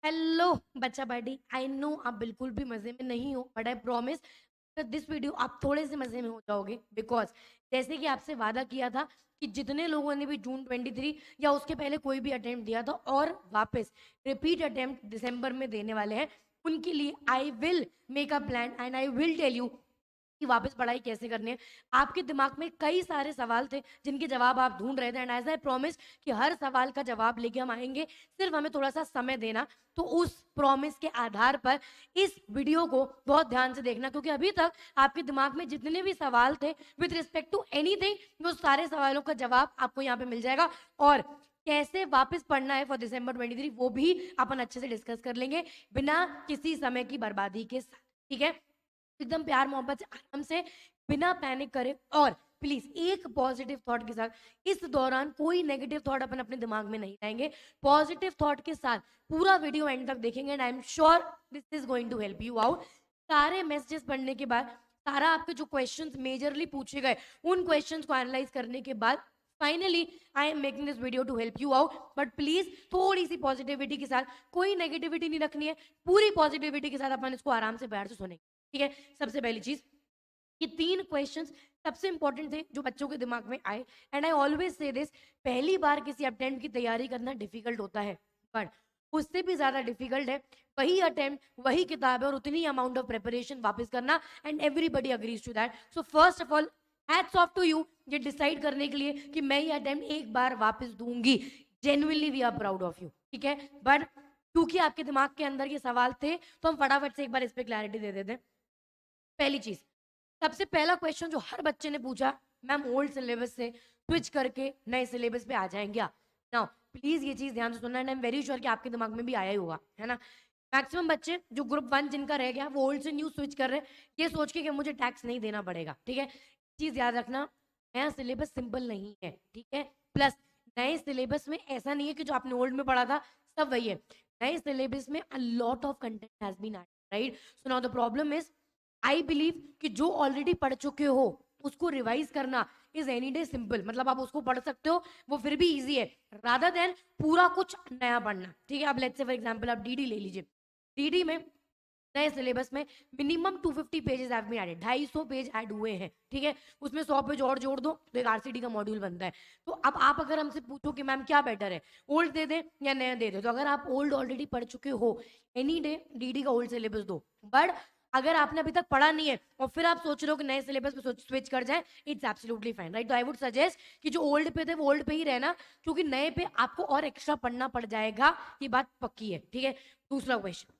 Hello बच्चा party. I know आप बिल्कुल भी मजे में नहीं हो, but I promise this video आप थोड़े से मजे में हो जाओगे। बिकॉज जैसे कि आपसे वादा किया था कि जितने लोगों ने भी जून 23 या उसके पहले कोई भी अटेम्प्ट दिया था और वापस रिपीट अटेम्प्ट दिसंबर में देने वाले हैं, उनके लिए I will make a plan and I will tell you कि वापस पढ़ाई कैसे करनी है। आपके दिमाग में कई सारे सवाल थे जिनके जवाब आप ढूंढ रहे थे, एंड एज आई प्रॉमिस कि हर सवाल का जवाब लेके हम आएंगे, सिर्फ हमें थोड़ा सा समय देना। तो उस प्रॉमिस के आधार पर इस वीडियो को बहुत ध्यान से देखना, क्योंकि अभी तक आपके दिमाग में जितने भी सवाल थे विथ रिस्पेक्ट टू एनीथिंग, वो सारे सवालों का जवाब आपको यहाँ पे मिल जाएगा। और कैसे वापस पढ़ना है फॉर दिसंबर 23 वो भी अपन अच्छे से डिस्कस कर लेंगे, बिना किसी समय की बर्बादी के साथ। ठीक है, एकदम प्यार मोहब्बत से आराम से, बिना पैनिक करे। और प्लीज एक पॉजिटिव थॉट के साथ, इस दौरान कोई नेगेटिव थॉट अपन अपने दिमाग में नहीं लाएंगे। पॉजिटिव थॉट के साथ पूरा वीडियो एंड तक देखेंगे and I am sure this is going to help you out. सारे मैसेजेस पढ़ने के बाद, सारा आपके जो क्वेश्चंस मेजरली पूछे गए उन क्वेश्चंस को एनालाइज करने के बाद, finally I am making this video to help you out. But please थोड़ी सी पॉजिटिविटी के साथ, कोई नेगेटिविटी नहीं रखनी है, पूरी पॉजिटिविटी के साथ अपन इसको आराम से प्यार से सुनेंगे। ठीक है, सबसे पहली चीज, ये 3 क्वेश्चंस सबसे इंपॉर्टेंट थे जो बच्चों के दिमाग में आए। And I always say this, पहली बार किसी अटेम्प्ट की तैयारी करना डिफिकल्ट होता है, बट उससे भी ज्यादा डिफिकल्ट है वही अटेम्प्ट, वही किताब है और उतनी अमाउंट ऑफ प्रिपरेशन वापस करना। And everybody agrees to that. So first of all, hats off to you ये डिसाइड करने के लिए कि मैं ये अटेम्प्ट एक बार वापस दूंगी। Genuinely we are proud of you. ठीक है, बट क्योंकि आपके दिमाग के अंदर ये सवाल थे, तो हम फटाफट से एक बार इस पर क्लैरिटी दे देते हैं। पहली चीज, सबसे पहला क्वेश्चन जो हर बच्चे ने पूछा, मैम ओल्ड सिलेबस से स्विच करके नए सिलेबस पे आ जाएंगे क्या? नाउ प्लीज ये चीज ध्यान से सुनना, and I am very sure कि आपके दिमाग में भी आया ही होगा, है ना। मैक्सिमम बच्चे जो ग्रुप 1 जिनका रह गया वो ओल्ड से न्यू स्विच कर रहे हैं, ये सोच के कि मुझे टैक्स नहीं देना पड़ेगा। ठीक है, चीज याद रखना, नया सिलेबस सिंपल नहीं है। ठीक है, प्लस नए सिलेबस में ऐसा नहीं है कि जो आपने ओल्ड में पढ़ा था सब वही है। नए सिलेबस में a lot of content has been added, right. So now the problem is, I believe कि जो ऑलरेडी पढ़ चुके हो उसको रिवाइज करना इज एनी डे सिंपल। मतलब आप उसको पढ़ सकते हो, वो फिर भी इजी है, रादर देन पूरा कुछ नया पढ़ना। ठीक है, अब लेट्स से फॉर एग्जांपल आप डीडी ले लीजिए। डीडी में नए सिलेबस में minimum 250 pages have been added, 250 page add हुए हैं। ठीक है, उसमें 100 पेज और जोड़ दो तो एक आरसीडी का मॉड्यूल बनता है। तो अब आप अगर हमसे पूछो कि मैम क्या बेटर है, ओल्ड दे दे या नया दे दे, तो अगर आप ओल्ड ऑलरेडी पढ़ चुके हो, एनी डे डीडी का ओल्ड सिलेबस दो। बट अगर आपने अभी तक पढ़ा नहीं है और फिर आप सोच रहे हो कि नए सिलेबस पे स्विच कर जाए, इट्स एब्सोल्युटली फाइन, राइट। तो आई वुड सजेस्ट कि जो ओल्ड पे थे वो ओल्ड पे ही रहना, क्योंकि नए पे आपको और एक्स्ट्रा पढ़ना पड़ जाएगा, ये बात पक्की है। ठीक है, दूसरा क्वेश्चन,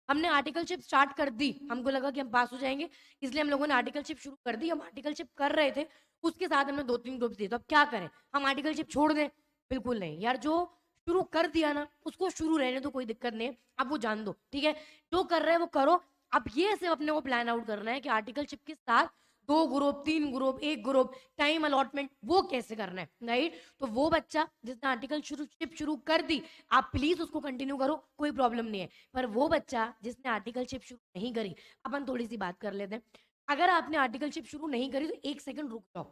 हमने आर्टिकलशिप स्टार्ट कर दी, हमको लगा कि हम पास हो जाएंगे, इसलिए हम लोगों ने आर्टिकलशिप शुरू कर दी। हम आर्टिकलशिप कर रहे थे, उसके साथ हमने 2-3 ग्रुप्स दिए, तो अब क्या करें? हम आर्टिकलशिप छोड़ दें? बिल्कुल नहीं यार, जो शुरू कर दिया ना उसको शुरू रहने तो कोई दिक्कत नहीं है, अब वो जान दो। ठीक है, जो कर रहे हैं वो करो। अब ये सिर्फ अपने को प्लान आउट करना है कि आर्टिकलशिप के साथ 2 group, 3 group, 1 group, time allotment वो कैसे करना है, राइट। तो वो बच्चा जिसने आर्टिकलशिप शुरू कर दी, आप प्लीज उसको कंटिन्यू करो, कोई प्रॉब्लम नहीं है। पर वो बच्चा जिसने आर्टिकलशिप शुरू नहीं करी, अपन थोड़ी सी बात कर लेते हैं। अगर आपने आर्टिकलशिप शुरू नहीं करी तो 1 सेकंड रुक जाओ।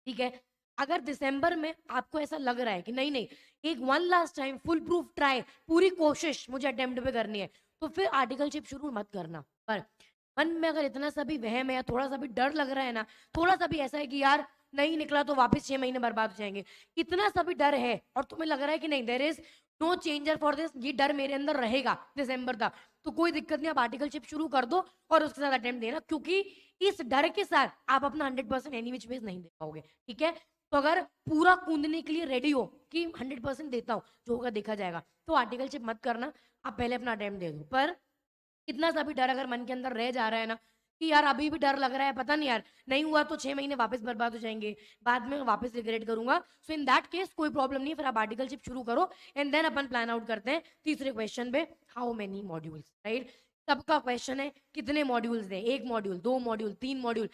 ठीक है, अगर दिसंबर में आपको ऐसा लग रहा है कि नहीं नहीं, एक one last time full proof try, पूरी कोशिश मुझे अटेम्प्ट पे करनी है, तो फिर आर्टिकलशिप शुरू मत करना। पर मन में अगर इतना सा भी वहम है या थोड़ा सा भी डर लग रहा है ना, थोड़ा सा भी ऐसा है कि यार नहीं निकला तो वापस 6 महीने बर्बाद हो जाएंगे, इतना सा भी डर है और तुम्हें लग रहा है कि नहीं there is no changer for this, ये डर मेरे अंदर रहेगा दिसंबर तक, तो कोई दिक्कत नहीं, आप आर्टिकलशिप शुरू कर दो और उसके साथ अटेम्प्ट देना, क्योंकि इस डर के साथ आप अपना 100% एनी विच वेज नहीं दे पाओगे। ठीक है, तो अगर पूरा कूदने के लिए रेडी हो कि 100% देता हूँ, जो होगा देखा जाएगा, तो आर्टिकलशिप मत करना, आप पहले अपना अटेम्प्ट दे दो। पर इतना सा भी डर अगर मन के अंदर रह जा रहा है ना कि यार अभी भी डर लग रहा है, पता नहीं यार नहीं हुआ तो 6 महीने वापस बर्बाद हो जाएंगे, बाद में वापस रिग्रेट करूंगा, सो इन दैट केस कोई प्रॉब्लम नहीं, फिर आप आर्टिकलशिप शुरू करो एंड देन अपन प्लान आउट करते हैं तीसरे क्वेश्चन पे, हाउ मेनी मॉड्यूल्स, राइट। सबका क्वेश्चन है कितने मॉड्यूल्स दें, 1 module, 2 module, 3 module,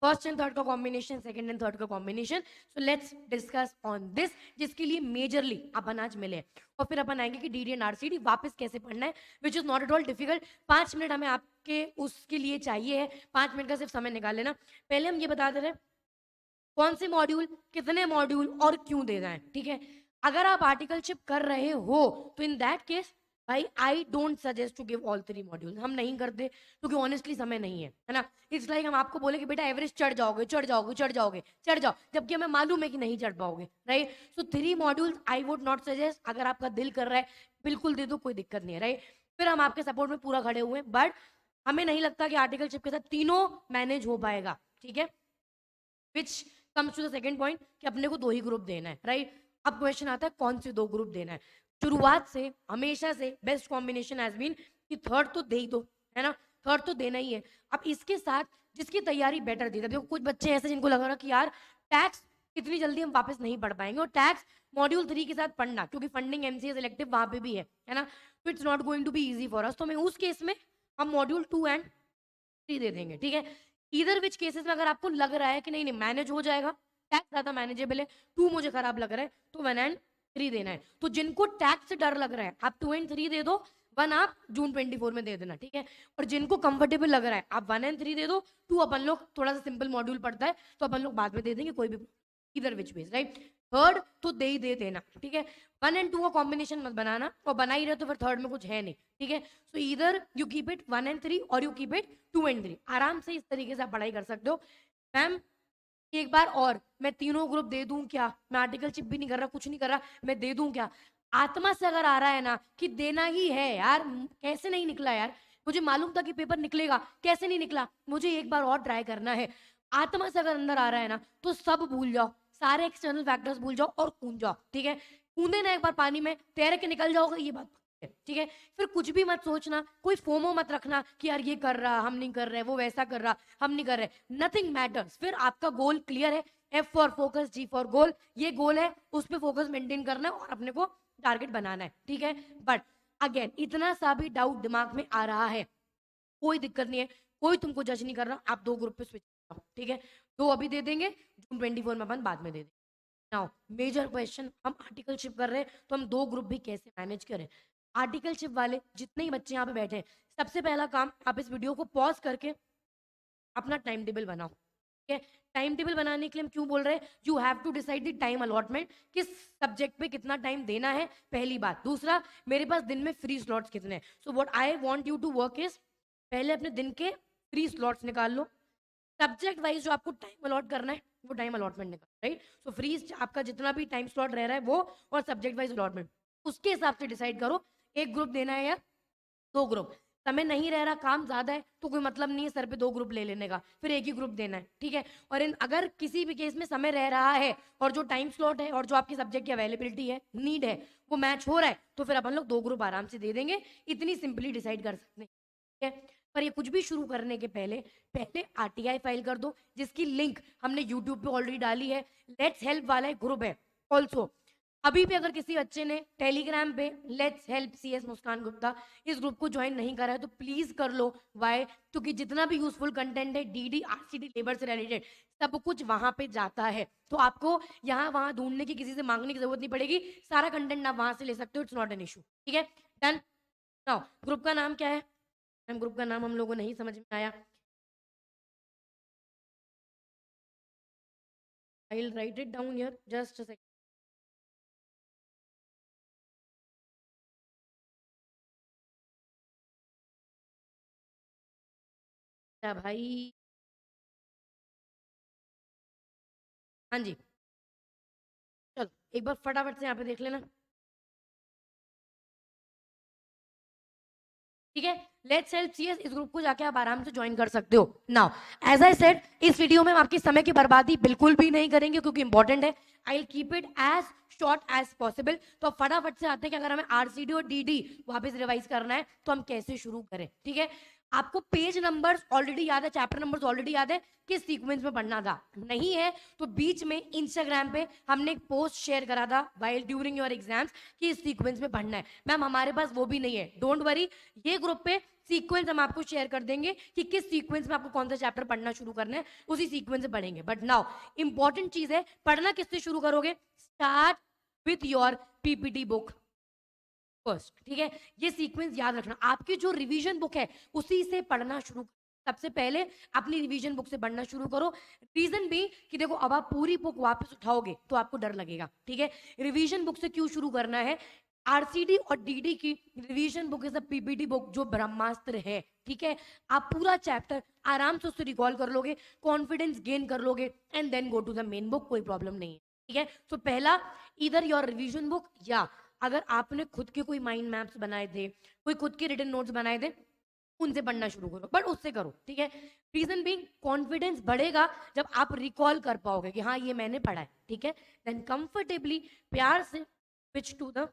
first and third का कॉम्बिनेशन, सेकंड एंड थर्ड का combination. So let's discuss on this, जिसके लिए मेजरली अपन आज मिले, और फिर अपन आएंगे कि डीडी एंड आरसीडी वापस कैसे पढ़ना है, which is not at all difficult. 5 minute हमें आपके उसके लिए चाहिए है, 5 मिनट का सिर्फ समय निकाल लेना। पहले हम ये बता दे रहे हैं कौन से मॉड्यूल, कितने मॉड्यूल और क्यों दे रहे हैं। ठीक है, अगर आप आर्टिकलशिप कर रहे हो तो इन दैट केस भाई I don't suggest to give all 3 module, हम नहीं करते क्योंकि ऑनेस्टली समय नहीं है ना। इट्स लाइक हम आपको बोले कि बेटा एवरेज चढ़ जाओगे चढ़ जाओगे चढ़ जाओगे चढ़ जाओ, जबकि हमें मालूम है कि नहीं चढ़ पाओगे, right. So 3 modules I would not suggest. अगर आपका दिल कर रहा है बिल्कुल दे दो, कोई दिक्कत नहीं है, राइट। फिर हम आपके सपोर्ट में पूरा खड़े हुए हैं, बट हमें नहीं लगता कि आर्टिकलशिप के साथ तीनों मैनेज हो पाएगा, ठीक है। Which comes to the second point कि अपने को 2 ही ग्रुप देना है, राइट। अब क्वेश्चन आता है कौन से 2 ग्रुप देना है। शुरुआत से हमेशा से बेस्ट कॉम्बिनेशन हैज बीन कि थर्ड तो दे ही दो, है ना, थर्ड तो देना ही है। अब इसके साथ जिसकी तैयारी बेटर दी, देखो कुछ बच्चे ऐसे जिनको लग रहा कि यार टैक्स इतनी जल्दी हम वापस नहीं पढ़ पाएंगे, और टैक्स मॉड्यूल 3 के साथ पढ़ना क्योंकि फंडिंग एमसीए सिलेक्टिव वहां पे भी है ना, तो it's not going to be easy for us. तो मैं उस केस में हम मॉड्यूल 2 एंड 3 दे देंगे, ठीक है। इधर विच केसेस में अगर आपको लग रहा है कि नहीं नहीं मैनेज हो जाएगा, टैक्स ज्यादा मैनेजेबल है, 2 मुझे खराब लग रहा है, तो 1 एंड 3 देना है। तो जिनको टैक्स से डर लग रहा है आप 2 एंड 3 दे दो, 1 आप जून 24 में दे देना, ठीक है। और जिनको कंफर्टेबल लग रहा है आप 1 एंड 3 दे दो, 2 अपन लोग थोड़ा सा सिंपल मॉड्यूल पड़ता है तो अपन लोग बाद में दे देंगे, कोई भी इधर विच बेस, राइट। थर्ड तो दे ही दे देना, ठीक है। 1 एंड 2 का कॉम्बिनेशन मत बनाना, और बना ही रहे तो फिर थर्ड में कुछ है नहीं, ठीक है। सो इधर यू कीप इट 1 एंड 3 और यू कीप इट 2 एंड 3। आराम से इस तरीके से आप पढ़ाई कर सकते हो। मैम एक बार और मैं तीनों ग्रुप दे दूं क्या, मैं आर्टिकलशिप भी नहीं कर रहा कुछ नहीं कर रहा, मैं दे दूं क्या? आत्मा से अगर आ रहा है ना कि देना ही है यार, कैसे नहीं निकला यार, मुझे मालूम था कि पेपर निकलेगा, कैसे नहीं निकला, मुझे एक बार और ट्राई करना है, आत्मा से अगर अंदर आ रहा है ना तो सब भूल जाओ, सारे एक्सटर्नल फैक्टर्स भूल जाओ और कूद जाओ, ठीक है। कूदे ना एक बार पानी में, तैर के निकल जाओगे, ये बात है, ठीक है। फिर कुछ भी मत सोचना, कोई फोमो मत रखना कि यार ये कर रहा हम नहीं कर रहे, वो वैसा कर रहा हम नहीं कर रहे, नथिंग मैटर्स। फिर आपका गोल क्लियर है, F for focus, G for goal, ये गोल है, उस पर फोकस मेंटेन करना है और अपने को टारगेट बनाना है, ठीक है। बट अगेन इतना सा भी डाउट दिमाग में आ रहा है, कोई दिक्कत नहीं है, कोई तुमको जज नहीं कर रहा, आप 2 ग्रुप पे स्विच करो, ठीक है। 2 अभी दे देंगे, जून 24 में अपन बाद में दे देंगे। नाउ मेजर क्वेश्चन, हम आर्टिकलशिप कर रहे हैं तो हम 2 ग्रुप भी कैसे मैनेज करें। आर्टिकलशिप वाले जितने ही बच्चे यहाँ पे बैठे हैं, सबसे पहला काम आप इस वीडियो को पॉज करके अपना टाइम टेबल बनाओ, ठीक है। टाइम टेबल बनाने के लिए हम क्यों बोल रहे हैं, you have to decide the time allotment, किस सब्जेक्ट पे कितना टाइम देना है, पहली बात। दूसरा, मेरे पास दिन में फ्री स्लॉट्स कितने हैं। So what I want you to work is, पहले अपने दिन के फ्री स्लॉट्स निकाल लो, सब्जेक्ट वाइज जो आपको टाइम अलॉट करना है वो टाइम अलॉटमेंट निकाल, राइट। सो फ्री आपका जितना भी टाइम स्लॉट रह रहा है वो, और सब्जेक्ट वाइज अलॉटमेंट, उसके हिसाब से डिसाइड करो एक ग्रुप देना है या 2 ग्रुप। समय नहीं रह रहा, काम ज्यादा है, तो कोई मतलब नहीं है सर पे 2 ग्रुप ले लेने का, फिर एक ही ग्रुप देना है, ठीक है। और अगर किसी भी केस में समय रह रहा है और जो टाइम स्लॉट है और जो आपकी सब्जेक्ट की अवेलेबिलिटी है, नीड है, वो मैच हो रहा है, तो फिर अपन लोग 2 ग्रुप आराम से दे देंगे, इतनी सिंपली डिसाइड कर सकते हैं, ठीक है। पर ये कुछ भी शुरू करने के पहले आरटीआई फाइल कर दो, जिसकी लिंक हमने यूट्यूब पे ऑलरेडी डाली है, लेट्स हेल्प वाला एक ग्रुप है ऑल्सो। अभी भी अगर किसी बच्चे ने टेलीग्राम पे लेट्स हेल्प सीएस मुस्कान गुप्ता इस ग्रुप को ज्वाइन नहीं करा है तो प्लीज कर लो। वाई, क्योंकि जितना भी यूजफुल कंटेंट है डीडी आरसीडी लेबर से रिलेटेड सब कुछ वहां पे जाता है, तो आपको यहाँ वहां ढूंढने की, किसी से मांगने की जरूरत नहीं पड़ेगी, सारा कंटेंट आप वहां से ले सकते हो, इट्स नॉट एन इशू, ठीक है। डन। नाउ ग्रुप का नाम क्या है, ग्रुप का नाम हम लोगों को नहीं समझ में आया, I will write it down here, just a second. क्या भाई, हाँ जी, चलो एक बार फटाफट से यहाँ पे देख लेना, ठीक है। लेट्स हेल्प सीएस इस ग्रुप को जाके आप आराम से ज्वाइन कर सकते हो। नाउ एज आई सेड, इस वीडियो में हम आपकी समय की बर्बादी बिल्कुल भी नहीं करेंगे क्योंकि इंपॉर्टेंट है, I will keep it as short as possible. तो फटाफट से आते हैं कि अगर हमें आरसीडी और डीडी वापस रिवाइज करना है तो हम कैसे शुरू करें, ठीक है। आपको पेज नंबर्स ऑलरेडी याद है, चैप्टर नंबर्स ऑलरेडी याद है, किस सीक्वेंस में पढ़ना था, नहीं है तो बीच में इंस्टाग्राम पे हमने एक पोस्ट शेयर करा था वाइल ड्यूरिंग योर एग्जाम्स कि इस सीक्वेंस में पढ़ना है। मैम हमारे पास वो भी नहीं है, डोंट वरी, ये ग्रुप पे सीक्वेंस हम आपको शेयर कर देंगे कि किस सीक्वेंस में आपको कौन सा चैप्टर पढ़ना शुरू करना है, उसी सीक्वेंस से पढ़ेंगे। बट नाउ इंपॉर्टेंट चीज है, पढ़ना किससे शुरू करोगे, start with your PPT book first, ठीक है। ये सीक्वेंस याद रखना, आपकी जो रिवीजन बुक है उसी से पढ़ना शुरू, सबसे पहले अपनी रिवीजन बुक से पढ़ना शुरू करो। रीजन भी कि देखो अब आप पूरी बुक वापस उठाओगे तो आपको डर लगेगा, ठीक है। रिवीजन बुक से क्यों शुरू करना है, आरसीडी और डीडी की revision book is a PPT book जो ब्रह्मास्त्र है, ठीक है। आप पूरा चैप्टर आराम से उससे रिकॉल कर लोगे, कॉन्फिडेंस गेन कर लोगे and then go to the main book, कोई प्रॉब्लम नहीं है, ठीक है। तो पहला इधर योर रिवीजन बुक, या अगर आपने खुद के कोई माइंड मैप्स बनाए थे, कोई खुद के रिटन नोट्स बनाए थे, उनसे पढ़ना शुरू करो, बट उससे करो, ठीक है। रीजन बीइंग कॉन्फिडेंस बढ़ेगा जब आप रिकॉल कर पाओगे कि हाँ ये मैंने पढ़ा है, ठीक है। देन कंफर्टेबली प्यार से switch to the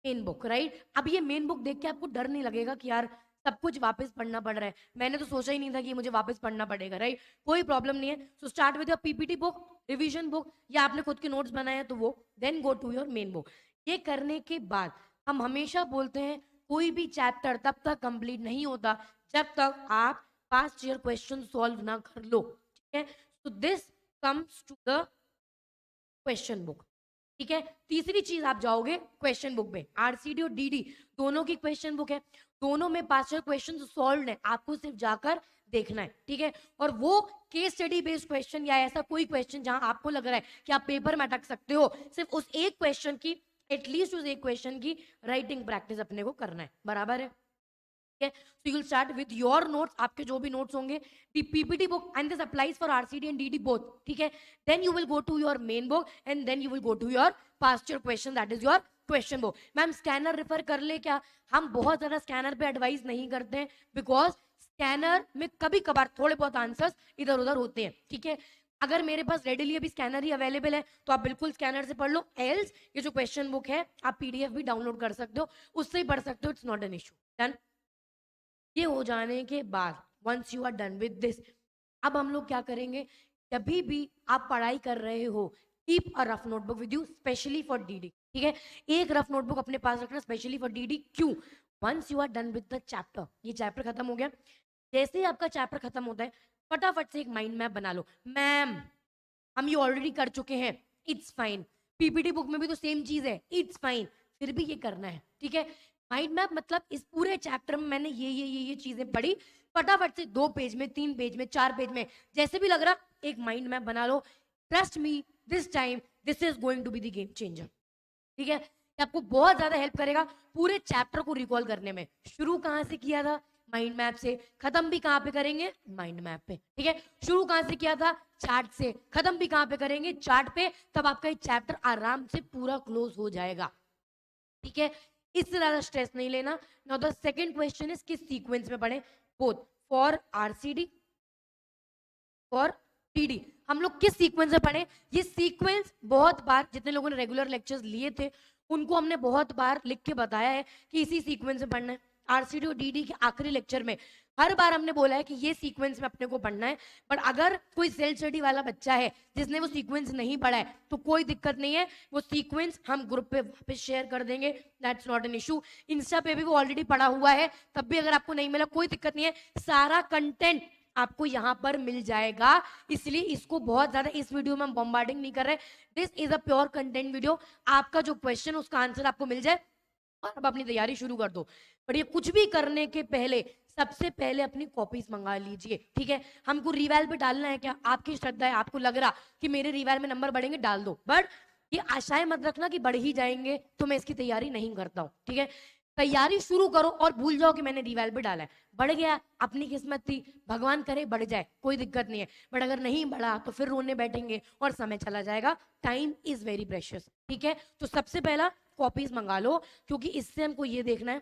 main book, right. अब ये मेन बुक देख के आपको डर नहीं लगेगा कि यार सब कुछ वापस पढ़ना पड़ रहा है, मैंने तो सोचा ही नहीं था कि मुझे वापस पढ़ना पड़ेगा, राइट। कोई प्रॉब्लम नहीं है। So start with your PPT book, revision book, या आपने खुद के नोट्स बनाए हैं तो वो, then go to your main book. ये करने के बाद हम हमेशा बोलते हैं कोई भी चैप्टर तब तक कंप्लीट नहीं होता जब तक आप पास्ट ईयर क्वेश्चन सॉल्व ना कर लो, ठीक है। So this comes to the question book, ठीक है। तीसरी चीज आप जाओगे क्वेश्चन बुक में, आरसीडी और डीडी दोनों की क्वेश्चन बुक है, दोनों में पास्ट ईयर क्वेश्चन सॉल्व है, आपको सिर्फ जाकर देखना है, ठीक है। और वो केस स्टडी बेस्ड क्वेश्चन या ऐसा कोई क्वेश्चन जहां आपको लग रहा है कि आप पेपर में अटक सकते हो, सिर्फ उस एक क्वेश्चन की, एटलीस्ट उस एक क्वेश्चन की राइटिंग प्रैक्टिस अपने को करना है, बराबर है, ठीक है। So you will start with your notes, आपके जो भी नोट्स होंगे, the PPT book, and this applies for RCD and DD both, ठीक है। Then you will go to your main book and then you will go to your past year question, that is your question book. Ma'am scanner refer कर ले क्या? हम बहुत ज्यादा scanner पे advice नहीं करते हैं, बिकॉज स्कैनर में कभी कभार थोड़े बहुत आंसर्स इधर उधर होते हैं, ठीक है। अगर मेरे पास रेडिली अभी स्कैनर ही अवेलेबल है तो आप बिल्कुल स्कैनर से पढ़ लो, एल्स ये जो क्वेश्चन बुक है आप पीडीएफ भी डाउनलोड कर सकते हो, उससे ही पढ़ सकते हो, it's not an issue. Done. ये हो जाने के बाद once you are done with this, अब हम लोग क्या करेंगे, जब भी आप पढ़ाई कर रहे हो, keep a rough notebook with you specially for DD, ठीक है। एक रफ नोटबुक अपने पास रखना स्पेशली फॉर डीडी, क्यों? Once you are done with the chapter, ये चैप्टर खत्म हो गया, जैसे ही आपका चैप्टर खत्म होता है फटाफट से एक माइंड मैप बना लो। मैम हम ये ऑलरेडी कर चुके हैं, इट्स फाइन, पीपीटी बुक में भी तो सेम चीज है, इट्स फाइन, फिर भी ये करना है, ठीक है। माइंड मैप मतलब इस पूरे चैप्टर में मैंने ये चीजें पढ़ी, फटाफट से 2 पेज में, 3 पेज में, 4 पेज में, जैसे भी लग रहा एक माइंड मैप बना लो। Trust me, this time this is going to be the game changer, ठीक है। ये आपको बहुत ज्यादा हेल्प करेगा पूरे चैप्टर को रिकॉल करने में। शुरू कहां से किया था? माइंड मैप से। खत्म भी कहां पे करेंगे? माइंड मैप पे, ठीक है। शुरू कहां से किया था? चार्ट से। खत्म भी कहां पे करेंगे? चार्ट पे। तब आपका ये चैप्टर आराम से पूरा क्लोज हो जाएगा, ठीक है। इससे ज्यादा स्ट्रेस नहीं लेना। Now the second question is किस सीक्वेंस में पढ़ें, बोथ फॉर आरसीडी और टीडी, हम लोग किस सीक्वेंस में पढ़े? ये सीक्वेंस बहुत बार जितने लोगों ने रेगुलर लेक्चर्स लिए थे उनको हमने बहुत बार लिख के बताया है कि इसी सीक्वेंस में पढ़ना है। आरसीडी और डीडी के आखिरी लेक्चर में हर बार हमने बोला है कि ये सीक्वेंस में अपने को पढ़ना है, बट अगर कोई सेल्फ स्टडी वाला बच्चा है जिसने वो सीक्वेंस नहीं पढ़ा है तो कोई दिक्कत नहीं है, वो सीक्वेंस हम ग्रुप पे वापस शेयर कर देंगे, that's not an issue. Insta पे भी वो ऑलरेडी पढ़ा हुआ है, तब भी अगर आपको नहीं मिला कोई दिक्कत नहीं है, सारा कंटेंट आपको यहाँ पर मिल जाएगा। इसलिए इसको बहुत ज्यादा इस वीडियो में हम बॉम्बार्डिंग नहीं कर रहे, this is a pure content video. आपका जो क्वेश्चन उसका आंसर आपको मिल जाए और अब अपनी तैयारी शुरू कर दो। पर ये कुछ भी करने के पहले सबसे पहले अपनी कॉपीज मंगा लीजिए, ठीक है। हमको रिवैल पे डालना है क्या? आपकी श्रद्धा है, आपको लग रहा कि मेरे रिवैल में नंबर बढ़ेंगे, डाल दो, बट ये आशाएं मत रखना कि बढ़ ही जाएंगे, तो मैं इसकी तैयारी नहीं करता हूँ, ठीक है। तैयारी शुरू करो और भूल जाओ कि मैंने रिवैल पे डाला है। बढ़ गया, अपनी किस्मत थी, भगवान करे बढ़ जाए, कोई दिक्कत नहीं है, बट अगर नहीं बढ़ा तो फिर रोने बैठेंगे और समय चला जाएगा। टाइम इज वेरी प्रेशियस, ठीक है। तो सबसे पहला कॉपीज मंगा लो, क्योंकि इससे हमको ये देखना है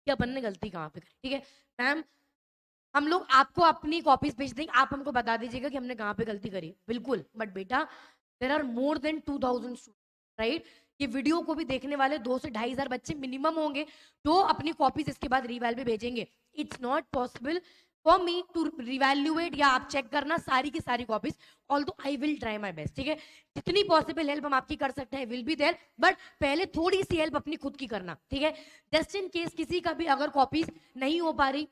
कि अपन ने गलती कहाँ पे करी, ठीक है। मैम हम लोग आपको अपनी कॉपीज भेज देंगे, आप हमको बता दीजिएगा कि हमने कहाँ पे गलती करी, बिल्कुल। बट बेटा there are more than 2000 student, right. ये वीडियो को भी देखने वाले 2 से 2,500 बच्चे मिनिमम होंगे जो अपनी कॉपीज इसके बाद रिवैल पे भेजेंगे। It's not possible for me to revaluate या आप चेक करना सारी की सारी copies, although I will try my best, ठीक है। जितनी पॉसिबल हेल्प हम आपकी कर सकते हैं विल बी देयर, बट पहले थोड़ी सी हेल्प अपनी खुद की करना, ठीक है। जस्ट इन केस किसी का भी अगर कॉपीज नहीं हो पा रही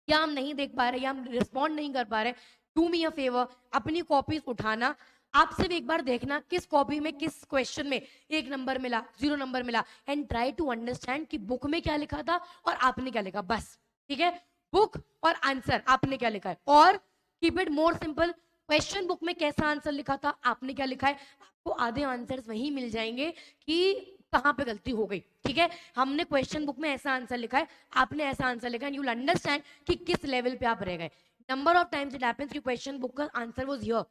या हम नहीं देख पा रहे या हम रिस्पॉन्ड नहीं कर पा रहे, डू मी अ फेवर, अपनी कॉपीज उठाना, आप सिर्फ एक बार देखना किस कॉपी में किस क्वेश्चन में 1 नंबर मिला, 0 नंबर मिला, एंड ट्राई टू अंडरस्टैंड कि बुक में क्या लिखा था और आपने क्या लिखा, बस, ठीक है। बुक और आंसर आपने क्या लिखा है, और keep it more simple, question book में कैसा आंसर लिखा था, आपने क्या लिखा है, आपको आधे आंसर्स वही मिल जाएंगे कि कहाँ पे गलती हो गई, ठीक है। हमने क्वेश्चन बुक में ऐसा आंसर लिखा है, आपने ऐसा आंसर लिखा है, यू विल अंडरस्टैंड कि किस लेवल पे आप रह गए। Number of times it happens कि क्वेश्चन बुक का आंसर वाज हियर,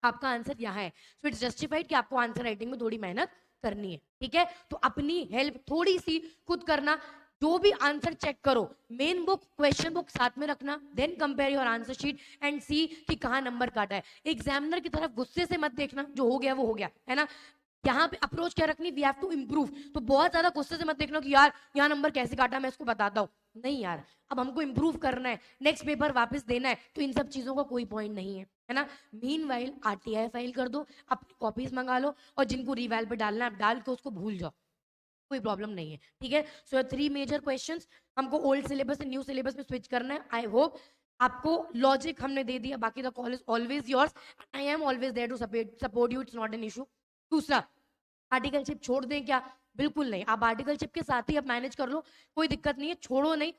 आपका आंसर यहाँ है, सो इट्स जस्टिफाइड कि आपको आंसर राइटिंग में थोड़ी मेहनत करनी है, ठीक है। तो अपनी हेल्प थोड़ी सी खुद करना, जो भी आंसर चेक करो, मेन बुक क्वेश्चन बुक साथ में रखना, then compare your answer sheet and see कि कहाँ नंबर काटा है। एग्जामिनर की तरफ गुस्से से मत देखना, जो हो गया वो हो गया, है ना। यहाँ पे अप्रोच क्या रखनी, वी हैव टू इम्प्रूव, तो बहुत ज्यादा गुस्से से मत देखना कि यार यहाँ नंबर कैसे काटा, मैं इसको बताता हूँ, नहीं यार, अब हमको इम्प्रूव करना है, नेक्स्ट पेपर वापस देना है, तो इन सब चीजों का कोई पॉइंट नहीं है ना। मीनवाइल आरटीआई फाइल कर दो, अपनी कॉपीज मंगा लो, और जिनको रिवाइल पे डालना है डाल के उसको भूल जाओ, कोई प्रॉब्लम नहीं है, ठीक है। सो 3 मेजर क्वेश्चंस, हमको ओल्ड सिलेबस से न्यू सिलेबस में स्विच करना है। आई होप आपको लॉजिक हमने दे दिया, बाकी the call is always yours, I am always there to support you, it's not an issue. दूसरा, आर्टिकलशिप छोड़ दें क्या, बिल्कुल नहीं, आप आर्टिकलशिप के साथ ही आप मैनेज कर लो, कोई दिक्कत नहीं है, छोड़ो नहीं।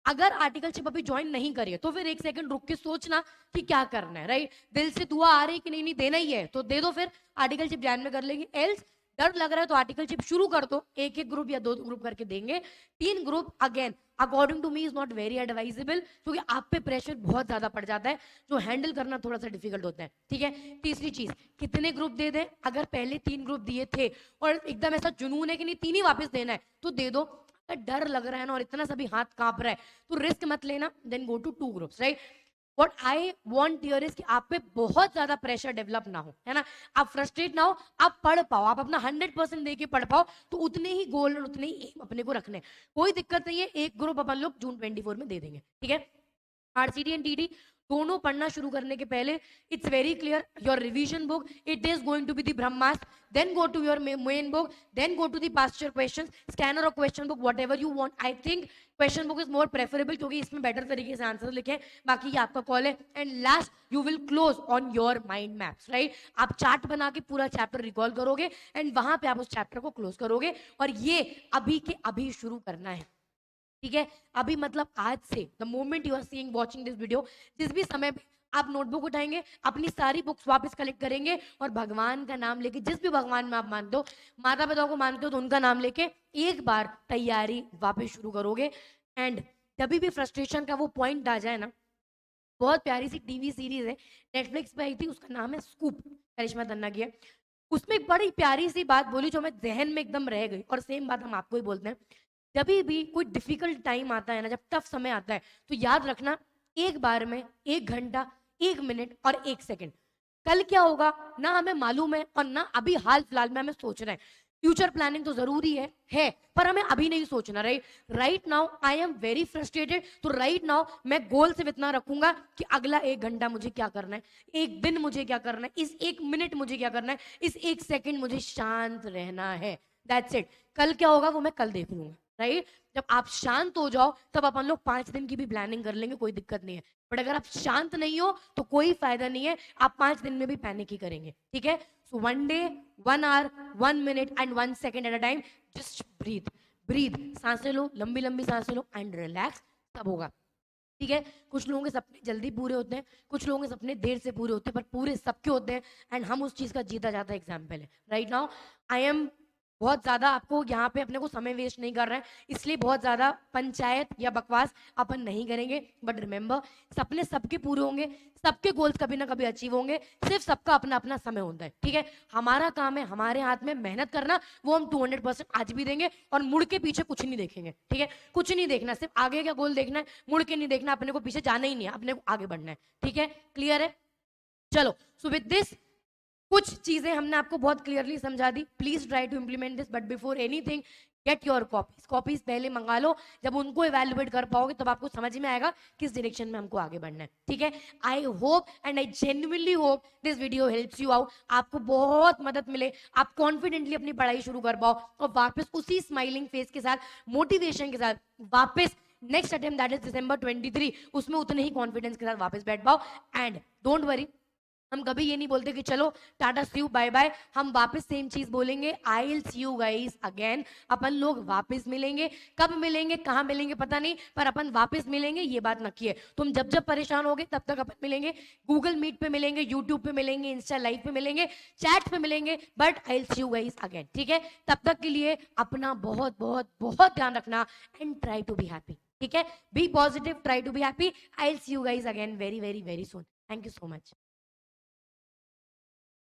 अगर आर्टिकलशिप अभी ज्वाइन नहीं करिए तो फिर एक सेकंड रुक के सोचना कि क्या करना है, राइट। दिल से दुआ आ रही कि नहीं नहीं देना ही है तो दे दो, फिर आर्टिकलशिप ज्वाइन में कर लेंगे। एल्स डर लग रहा है तो आर्टिकलशिप शुरू कर दो, एक एक ग्रुप या 2 ग्रुप करके देंगे। 3 group again according to me is not very advisable, क्योंकि आप पे प्रेशर बहुत ज्यादा पड़ जाता है, जो हैंडल करना थोड़ा सा डिफिकल्ट होता है, ठीक है। तीसरी चीज, कितने ग्रुप दे दें, अगर पहले 3 ग्रुप दिए थे और एकदम ऐसा जुनून है कि नहीं 3 ही वापस देना है तो दे दो। अगर डर लग रहा है ना और इतना सभी हाथ कांप रहा है तो रिस्क मत लेना, then go to 2 groups, right. What I want here is कि आप पे बहुत ज्यादा प्रेशर डेवलप ना हो, है ना, आप फ्रस्ट्रेट ना हो, आप पढ़ पाओ, आप अपना 100% देके पढ़ पाओ, तो उतने ही गोल और उतने ही एम अपने को रखने, कोई दिक्कत नहीं है। एक ग्रुप अपन लोग जून 24 में दे देंगे, ठीक है। आरसीडी एंड टीडी दोनों पढ़ना शुरू करने के पहले it's very clear, your revision book it is going to be the Brahmastra, then go to your main book, then go to the past year questions, scanner और question book whatever you want. I think question book is more preferable, क्योंकि इसमें better तरीके से answer लिखे, बाकी ये आपका call है। And last, you will close on your mind maps, right. आप चार्ट बना के पूरा चैप्टर रिकॉल करोगे एंड वहां पे आप उस चैप्टर को क्लोज करोगे, और ये अभी के अभी शुरू करना है, ठीक है। अभी मतलब आज से, the moment you are seeing watching this video, जिस भी समय पे आप नोटबुक उठाएंगे, अपनी सारी बुक्स वापस कलेक्ट करेंगे और भगवान का नाम लेके, जिस भी भगवान में आप मानते हो, माता पिता को मानते हो तो उनका नाम लेके एक बार तैयारी वापस शुरू करोगे। एंड जब भी फ्रस्ट्रेशन का वो पॉइंट आ जाए ना, बहुत प्यारी सी टीवी सीरीज है, नेटफ्लिक्स पे आई थी, उसका नाम है स्कूप, करिश्मा तन्ना की है। उसमें एक बड़ी प्यारी सी बात बोली जो मैं जहन में एकदम रह गई, और सेम बात हम आपको ही बोलते हैं। जब भी कोई डिफिकल्ट टाइम आता है ना, जब टफ समय आता है, तो याद रखना, एक बार में 1 घंटा 1 मिनट और 1 सेकंड, कल क्या होगा ना हमें मालूम है, और ना अभी हाल फिलहाल में हमें सोच रहे हैं। फ्यूचर प्लानिंग तो जरूरी है पर हमें अभी नहीं सोचना, right now I am very frustrated, तो राइट नाउ मैं गोल सिर्फ इतना रखूंगा कि अगला 1 घंटा मुझे क्या करना है, 1 दिन मुझे क्या करना है, इस 1 मिनट मुझे क्या करना है, इस 1 सेकंड मुझे शांत रहना है, दैट्स इट। कल क्या होगा वो मैं कल देख लूंगा, राइट। जब आप शांत हो जाओ तब अपन लोग 5 दिन की भी प्लानिंग कर लेंगे, कोई दिक्कत नहीं है। बट अगर आप शांत नहीं हो तो कोई फायदा नहीं है, आप 5 दिन में भी पैनिक ही करेंगे, ठीक है। So 1 day 1 hour 1 minute and 1 second at a time, just breathe breathe, सांसें लो, लंबी लंबी सांसें लो एंड रिलैक्स, सब होगा, ठीक है। कुछ लोगों के सपने जल्दी पूरे होते हैं, कुछ लोगों के सपने देर से पूरे होते हैं, पर पूरे सबके होते हैं, एंड हम उस चीज का जीता जाता एग्जाम्पल है। राइट नाउ आई एम बहुत ज्यादा आपको यहाँ पे अपने को समय वेस्ट नहीं कर रहे हैं, इसलिए बहुत ज्यादा पंचायत या बकवास अपन नहीं करेंगे। बट रिमेंबर, सपने सबके पूरे होंगे, सबके गोल्स कभी ना कभी अचीव होंगे, सिर्फ सबका अपना अपना समय होता है, ठीक है। हमारा काम है हमारे हाथ में मेहनत करना, वो हम 200% आज भी देंगे, और मुड़ के पीछे कुछ नहीं देखेंगे, ठीक है। कुछ नहीं देखना, सिर्फ आगे का गोल देखना है, मुड़ के नहीं देखना, अपने को पीछे जाना ही नहीं है, अपने को आगे बढ़ना है, ठीक है। क्लियर है? चलो, सो विद दिस कुछ चीजें हमने आपको बहुत क्लियरली समझा दी, please try to implement this, but before anything get your copies पहले मंगा लो, जब उनको इवेल्युएट कर पाओगे तब आपको समझ में आएगा किस डायरेक्शन में हमको आगे बढ़ना है, ठीक है। I hope and I genuinely hope this video helps you out, आपको बहुत मदद मिले, आप कॉन्फिडेंटली अपनी पढ़ाई शुरू कर पाओ, और वापस उसी स्माइलिंग फेस के साथ, मोटिवेशन के साथ वापस next attempt that is December 23, उसमें उतने ही कॉन्फिडेंस के साथ वापस बैठ पाओ। एंड डोंट वरी, हम कभी ये नहीं बोलते कि चलो tata see you bye bye, हम वापस सेम चीज बोलेंगे, I will see you guys again. अपन लोग वापस मिलेंगे, कब मिलेंगे कहाँ मिलेंगे पता नहीं, पर अपन वापस मिलेंगे, ये बात नक्की है। तुम जब जब परेशान होगे तब तक अपन मिलेंगे, गूगल मीट पे मिलेंगे, यूट्यूब पे मिलेंगे, इंस्टा लाइव पे मिलेंगे, चैट पे मिलेंगे, but I will see you guys again, ठीक है। तब तक के लिए अपना बहुत बहुत बहुत ध्यान रखना and try to be happy, ठीक है। Be positive, try to be happy. I will see you guys again very very very soon. Thank you so much.